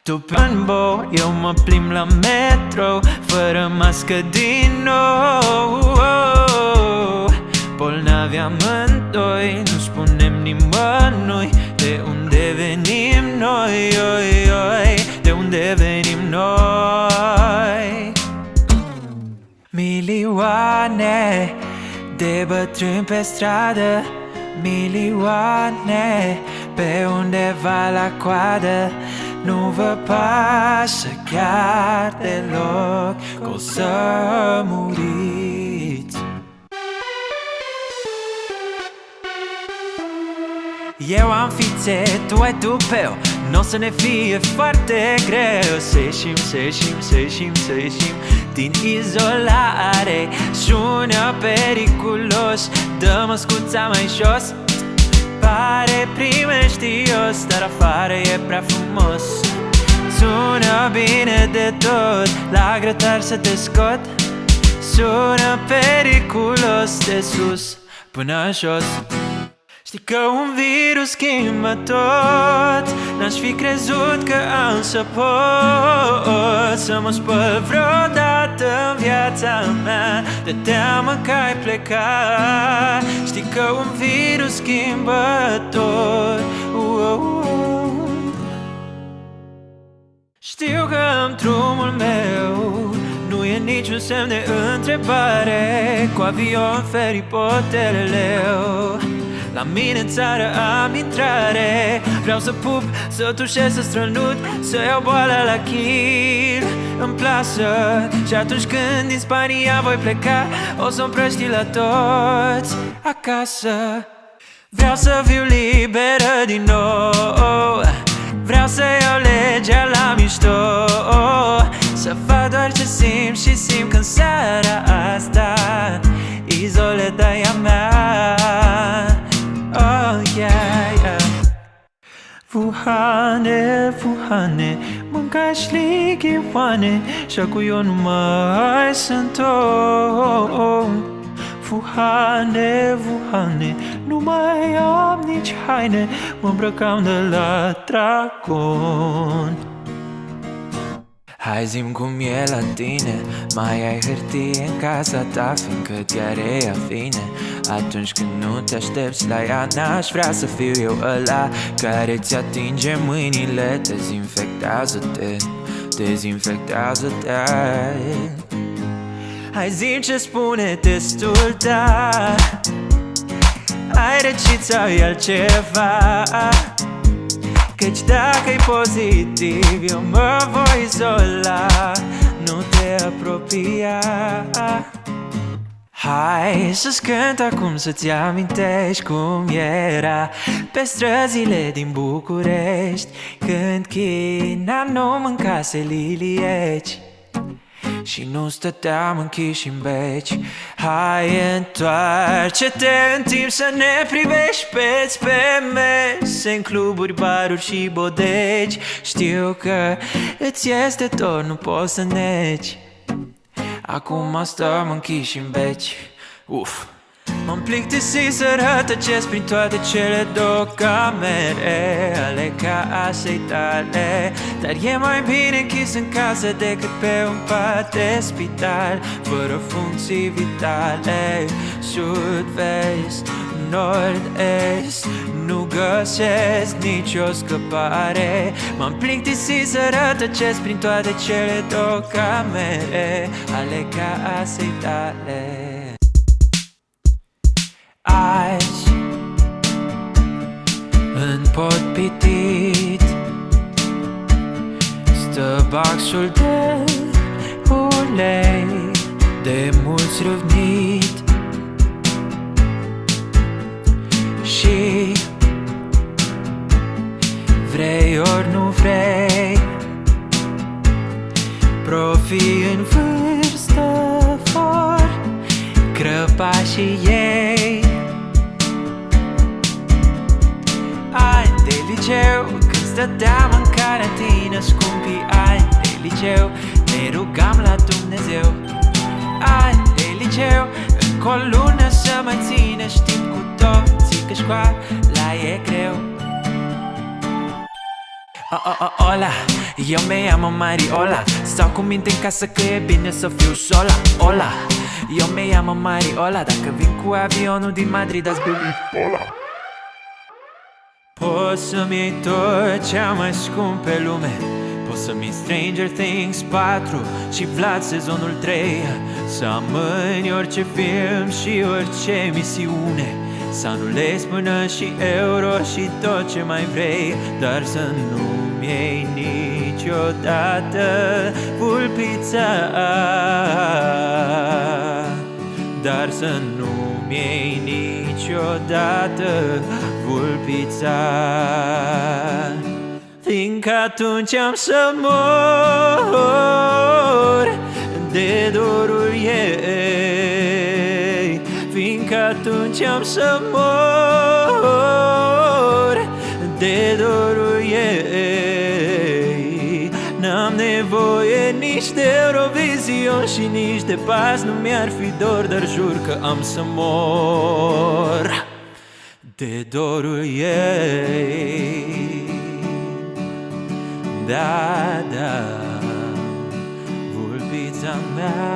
Tu pe-n bo, eu mă plimb la metro fără mască din nou. Bolnavi amândoi, nu spunem nimănui de unde venim noi, de unde venim noi. Milioane de bătrâni pe stradă, milioane pe undeva la coadă. Nu vă pasă chiar deloc că o să muriți. Eu am fițe, tu ai tupeu, n-o să ne fie foarte greu să ieșim din izolare. Sună periculos, dă-mă scuța mai jos. Pare primejdios, dar afară e prea frumos. Sună bine de tot, la grătar să te scot. Sună periculos de sus până jos. Știi că un virus schimbă tot. N-aș fi crezut că am să pot să mă spăl vreodată în viața mea de teamă că ai plecat. Știi că un virus schimbă tot. Știu că am drumul meu, nu e niciun semn de întrebare. Cu avion, feripotele leu, la mine în țară am intrare. Vreau să pup, să tușez, să strănut, să iau boala la chil în plasă. Și atunci când din Spania voi pleca, o să împrăști la toți acasă. Vreau să fiu liberă din nou, vreau să iau legea la mișto, să fac doar ce simt și simt când seara asta izoleta e a mea. Oh yeah, yeah. Wuhane, mâncați lichioane și acu eu nu mai sunt om. Wuhane, nu mai am nici haine, mă îmbrăcam de la dragon. Hai zi-mi cum e la tine, mai ai hârtie în casa ta, fiindcă diarea vine atunci când nu te aștepți la ea. N-aș vrea să fiu eu ăla care ți atinge mâinile. Dezinfectează-te. Hai zi-mi ce spune testul ta, ai răcit sau e altceva? Căci dacă-i pozitiv, eu mă voi izola, nu te apropia. Hai să-ți cânt acum, să-ți amintești cum era pe străzile din București, când China nu mâncase lilieci și nu stăteam închiși în beci. Hai, întoarce-te în timp să ne privești pe mese, în cluburi, baruri și bodegi. Știu că îți este dor, nu poți să negi. Acum stăm închiși în beci. M-am plictisit să rătăcesc prin toate cele două camere ale casei tale, dar e mai bine închis în casă decât pe un pat de spital, fără funcții vitale. Sud-vest, nord-est, nu găsesc nicio scăpare. M-am plictisit să rătăcesc prin toate cele două camere ale casei tale. Azi, în pod pitit, stă baxul de ulei, de mulți râvnit. Și vrei ori nu vrei, profii în vârstă vor crăpa și ei. Ani de liceu, când stăteam în carantină, scumpii ani de liceu, ne rugam la Dumnezeu. Ani de liceu, încă o lună să mai țină, știm cu toții că școala e greu. Hola, eu me llamo Mariola. Stau cu minte în casă că e bine să fiu sola. Hola, eu me llamo Mariola. Dacă vin cu avionul din Madrid, ați băut Ola. Poți să-mi iei tot cea mai scump pe lume. Poți să-mi iei Stranger Things 4 și Vlad sezonul 3. Să amâni orice film și orice emisiune. Să anulezi până și euro și tot ce mai vrei. Dar să nu-mi iei niciodată vulpița. Dar să nu-mi iei niciodată vulpița. Fiindcă atunci am să mor de dorul ei. Fiindcă atunci am să mor de dorul ei. N-am nevoie nici de Eurovision și nici de pas. Nu mi-ar fi dor, dar jur că am să mor de dorul ei. Da, da, vulpița mea.